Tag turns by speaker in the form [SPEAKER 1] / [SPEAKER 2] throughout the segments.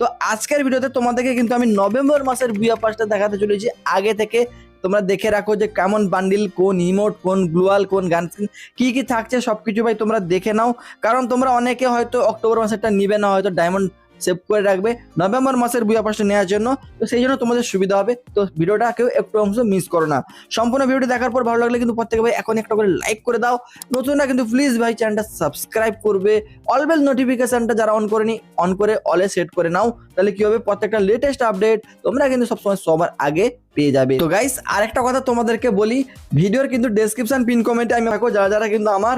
[SPEAKER 1] তো আজকের ভিডিওতে তোমাদেরকে কিন্তু আমি নভেম্বর মাসের বুয়া পাসটা দেখাতে চলেছি আগে থেকে। তোমরা দেখে রাখো যে কেমন বান্ডিল, কোন ইমোট, কোন গ্লুয়াল, কোন গান স্কিন কি কি থাকছে সবকিছু ভাই তোমরা দেখে নাও। কারণ তোমরা অনেকে হয়তো অক্টোবর মাসেরটা নিবে না, হয়তো ডায়মন্ড সেভ করে রাখবে নভেম্বর মাসের বুয়া পাসটা নেওয়ার জন্য। তো সেই জন্য তোমাদের সুবিধা হবে। তো ভিডিওটা কেউ একটু অংশ মিস করো না। সম্পূর্ণ ভিডিওটি দেখার পর ভালো লাগলে কিন্তু প্রত্যেকে ভাই এখন একটা করে লাইক করে দাও। নতুনরা কিন্তু প্লিজ ভাই চ্যানেলটা সাবস্ক্রাইব করবে। অলবেল নোটিফিকেশনটা যারা অন করেনি অন করে অলে সেট করে নাও। তাহলে কি হবে, প্রত্যেকটা লেটেস্ট আপডেট তোমরা কিন্তু সবসময় সবার আগে পেয়ে যাবে। তো গাইস আরেকটা কথা তোমাদেরকে বলি, ভিডিওর কিন্তু ডেসক্রিপশন পিন কমেন্টে আমি রাখো, যারা যারা কিন্তু আমার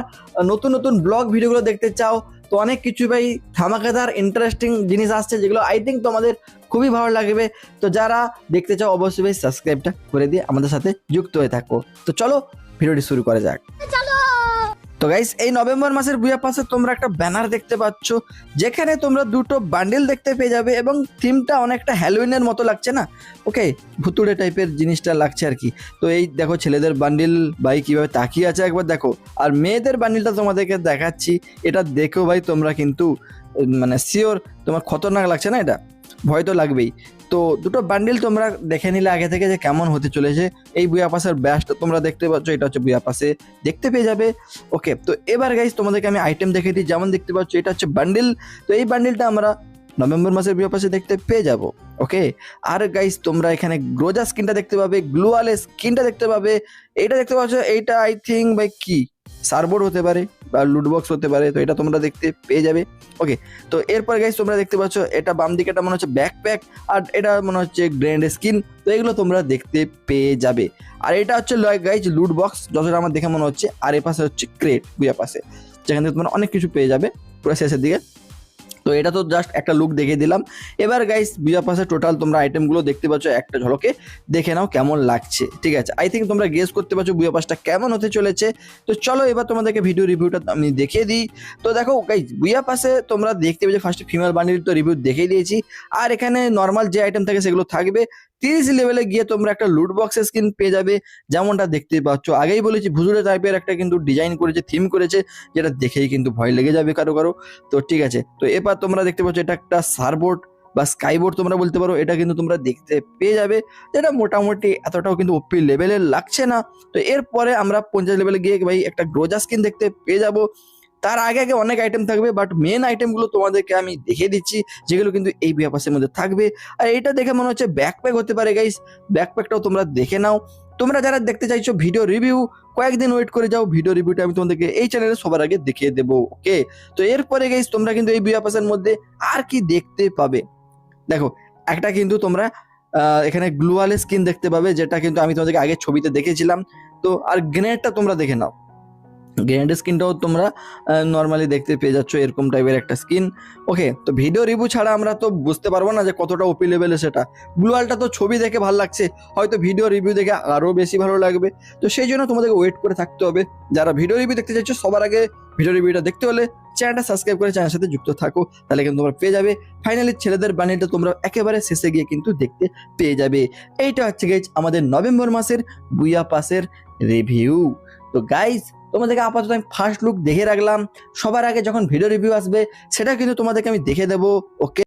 [SPEAKER 1] নতুন নতুন ব্লগ ভিডিওগুলো দেখতে চাও। তো অনেক কিছু ভাই ধামাকাদার ইন্টারেস্টিং জিনিস আসছে, যেগুলো আই থিঙ্ক তোমাদের খুবই ভালো লাগবে। তো যারা দেখতে চাও অবশ্যই ভাই সাবস্ক্রাইবটা করে দিয়ে আমাদের সাথে যুক্ত হয়ে থাকো। তো চলো ভিডিওটি শুরু করা যাক। তো গাইস এই নভেম্বর মাসের বুয়া পাসে তোমরা একটা ব্যানার দেখতে পাচ্ছ, যেখানে তোমরা দুটো বান্ডেল দেখতে পেয়ে যাবে এবং থিমটা অনেকটা হ্যালোউইনের মতো লাগছে না? ওকে, ভুতুড়ে টাইপের জিনিসটা লাগছে আর কি। তো এই দেখো ছেলেদের বান্ডিল ভাই কিভাবে তাকিয়ে আছে একবার দেখো, আর মেয়েদের বান্ডিলটা তোমাদেরকে দেখাচ্ছি। এটা দেখো ভাই তোমরা কিন্তু মানে শিওর তোমার খতরনাক লাগছে না? এটা ভয় তো লাগবেই। তো দুটো বান্ডিল তোমরা দেখে নিলে আগে থেকে যে কেমন হতে চলেছে। এই বুয়া পাসের ব্যাসটা তোমরা দেখতে পাচ্ছ, এটা হচ্ছে বুয়া পাসে দেখতে পেয়ে যাবে। ওকে, তো এবার গাইস তোমাদেরকে আমি আইটেম দেখে দিই। যেমন দেখতে পাচ্ছ এটা হচ্ছে বান্ডিল। তো এই বান্ডিলটা আমরা নভেম্বর মাসের বুয়া পাসে দেখতে পেয়ে যাব। ওকে, আর গাইস তোমরা এখানে গ্রোজা স্কিনটা দেখতে পাবে, গ্লুয়ালে স্কিনটা দেখতে পাবে। এইটা দেখতে পাচ্ছ, এইটা আই থিঙ্ক ভাই কি সার্বোর্ড হতে পারে বা লুটবক্স হতে পারে। তো এটা তোমরা দেখতে পেয়ে যাবে। ওকে, তো এরপর গাইস তোমরা দেখতে পাচ্ছ এটা বাম দিকে এটা মনে হচ্ছে ব্যাকপ্যাক, আর এটা মনে হচ্ছে গ্র্যান্ড স্কিন। তো এগুলো তোমরা দেখতে পেয়ে যাবে। আর এটা হচ্ছে গাইস লুট বক্স, যতটা আমার দেখে মনে হচ্ছে। আর এ পাশে হচ্ছে ক্রেট বুয়া পাশে, যেখান থেকে তোমরা অনেক কিছু পেয়ে যাবে পুরো শেষের দিকে। তো এটা তো জাস্ট একটা লুক দেখে দিলাম। এবার গাইস বুয়া পাসে টোটাল তোমরা আইটেমগুলো দেখতে পাচ্ছ, একটা ঝলকে দেখে নাও কেমন লাগছে। ঠিক আছে, আই থিঙ্ক তোমরা গেস করতে পারছো বুয়া পাসটা কেমন হতে চলেছে। তো চলো এবার তোমাদেরকে ভিডিও রিভিউটা আমি দেখিয়ে দিই। তো দেখো গাইস বুয়া পাসে তোমরা দেখতে পাচ্ছ ফার্স্টে ফিমেল বান্ডিল তো রিভিউ দেখিয়ে দিয়েছি। আর এখানে নর্মাল যে আইটেম থাকে সেগুলো থাকবে। 30 লেভেলে গিয়ে তোমরা একটা লুট বক্সের স্কিন পেয়ে যাবে, যেমনটা দেখতে পাচ্ছ। আগেই বলেছি ভুজুরে টাইপের একটা কিন্তু ডিজাইন করেছে, থিম করেছে, যেটা দেখেই কিন্তু ভয় লেগে যাবে কারো কারো। তো ঠিক আছে, তো এবার তোমরা দেখতে পাচ্ছ এটা একটা সারবোর্ড বা স্কাইবোর্ড তোমরা বলতে পারো। এটা কিন্তু তোমরা দেখতে পেয়ে যাবে, যেটা মোটামুটি এতটাও কিন্তু ওপি লেভেলের লাগছে না। তো এরপরে আমরা 50 লেভেলে গিয়ে ভাই একটা গ্রোজা স্কিন দেখতে পেয়ে যাব। তার আগে আগে অনেক আইটেম থাকবে, বাট মেন আইটেমগুলো তোমাদেরকে আমি দেখিয়ে দিচ্ছি, যেগুলো কিন্তু এই বুয়া পাসের মধ্যে থাকবে। আর এটা দেখে মনে হচ্ছে ব্যাকপ্যাক হতে পারে গাইস, ব্যাকপ্যাকটাও তোমরা দেখে নাও। তোমরা যারা দেখতে চাইছো ভিডিও রিভিউ, কয়েকদিন ওয়েট করে যাও, ভিডিও রিভিউটা আমি তোমাদেরকে এই চ্যানেলে সবার আগে দেখিয়ে দেবো। ওকে, তো এরপরে গাইস তোমরা কিন্তু এই বুয়া পাসের মধ্যে আর কি দেখতে পাবে, দেখো একটা কিন্তু তোমরা এখানে গ্লুয়ালে স্কিন দেখতে পাবে, যেটা কিন্তু আমি তোমাদেরকে আগে ছবিতে দেখেছিলাম। তো আর গ্রেনেডটা তোমরা দেখে নাও, গ্র্যান্ড স্কিনটাও তোমরা নর্মালি দেখতে পেয়ে যাচ্ছ, এরকম টাইপের একটা স্কিন। ওকে, তো ভিডিও রিভিউ ছাড়া আমরা তো বুঝতে পারবো না যে কতটা ওপি লেভেলে সেটা। গ্লুয়ালটা তো ছবি দেখে ভালো লাগছে, হয়তো ভিডিও রিভিউ দেখে আরও বেশি ভালো লাগবে। তো সেই জন্য তোমাদেরকে ওয়েট করে থাকতে হবে। যারা ভিডিও রিভিউ দেখতে চাইছো সবার আগে ভিডিও রিভিউটা দেখতে হলে চ্যানেলটা সাবস্ক্রাইব করে চ্যানেলের সাথে যুক্ত থাকো, তাহলে কিন্তু তোমরা পেয়ে যাবে। ফাইনালি ছেলেদের বানিটা তোমরা একেবারে শেষে গিয়ে কিন্তু দেখতে পেয়ে যাবে। এইটা হচ্ছে গাইজ আমাদের নভেম্বর মাসের বুয়া পাসের রিভিউ। তো গাইজ তোমাদেরকে আপাতত আমি ফার্স্ট লুক দেখে রাখলাম, সবার আগে যখন ভিডিও রিভিউ আসবে সেটা কিন্তু তোমাদেরকে আমি দেখে দেবো। ওকে।